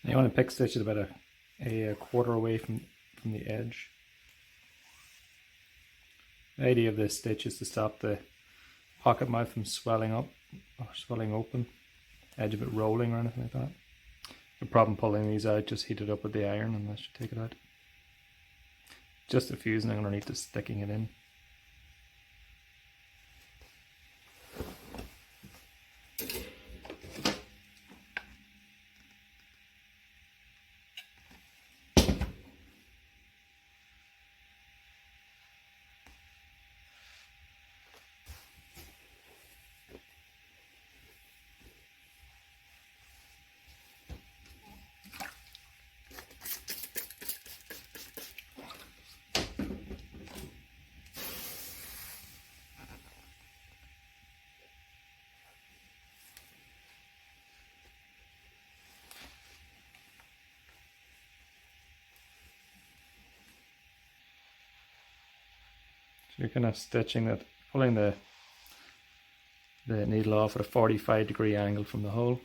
You want to pick stitch it about a quarter away from the edge. The idea of this stitch is to stop the pocket mouth from swelling up or swelling open, edge of it rolling or anything like that. The problem pulling these out, just heat it up with the iron and that should take it out. Just a fusing underneath to sticking it in. So you're kind of stitching that, pulling the needle off at a 45-degree angle from the hole.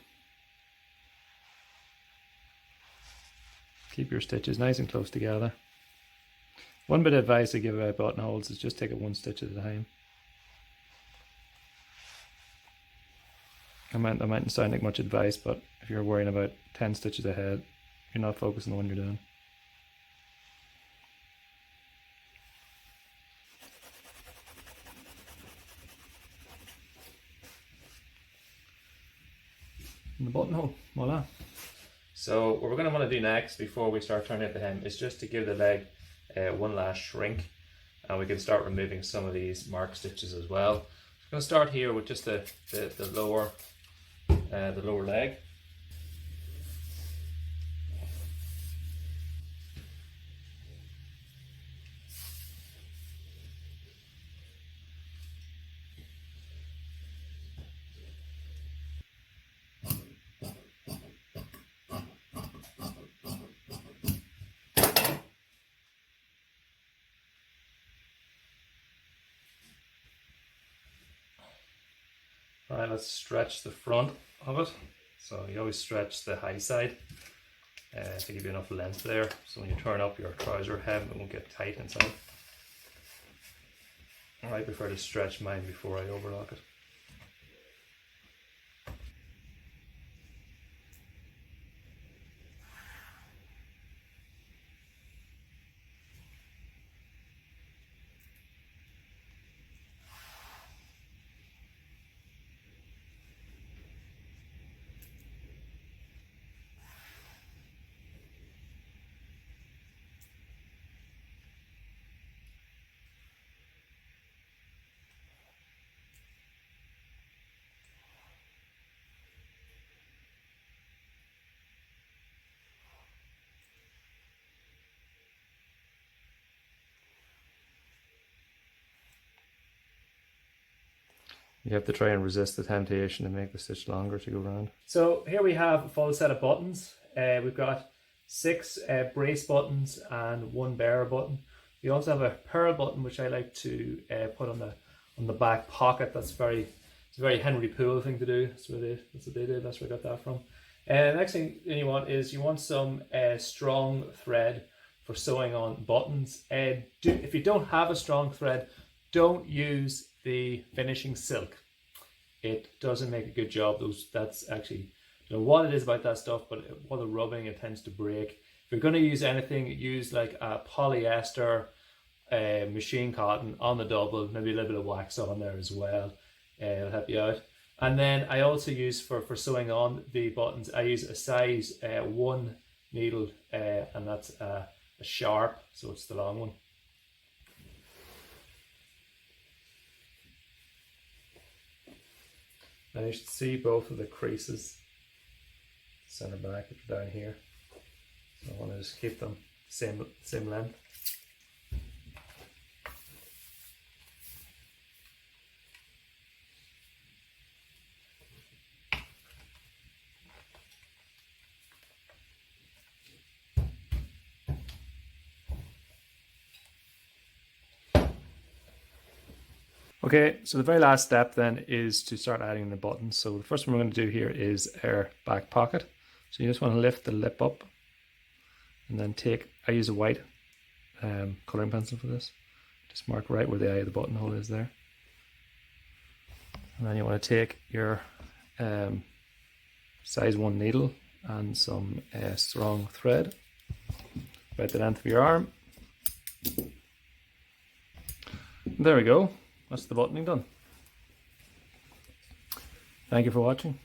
Keep your stitches nice and close together. One bit of advice I give about buttonholes is just take it one stitch at a time. That mightn't sound like much advice, but if you're worrying about 10 stitches ahead, you're not focusing on the one you're doing. The buttonhole, voila. So what we're going to want to do next before we start turning out the hem is just to give the leg one last shrink, and we can start removing some of these mark stitches as well. I'm going to start here with just the lower leg. Alright, let's stretch the front of it. So you always stretch the high side to give you enough length there, so when you turn up your trouser hem it won't get tight inside. I prefer to stretch mine before I overlock it. You have to try and resist the temptation to make the stitch longer to go around. So here we have a full set of buttons. We've got 6 brace buttons and 1 bearer button. We also have a pearl button which I like to put on the back pocket. It's a very Henry Poole thing to do. That's what they did. That's where I got that from. Next thing you want some strong thread for sewing on buttons. If you don't have a strong thread, don't use the finishing silk. It doesn't make a good job. That's actually, I don't know what it is about that stuff, but while the rubbing, it tends to break. If you're going to use anything, use like a polyester, machine cotton on the double, maybe a little bit of wax on there as well. It'll help you out. And then I also use for sewing on the buttons, I use a size 1 needle, and that's a sharp, so it's the long one. And you should see both of the creases, center back if you're down here. So I want to just keep them same length. Okay, so the very last step then is to start adding the buttons. So the first one we're going to do here is our back pocket. So you just want to lift the lip up and then take, I use a white colouring pencil for this. Just mark right where the eye of the buttonhole is there. And then you want to take your size 1 needle and some strong thread, about the length of your arm. There we go, that's the buttoning done. Thank you for watching.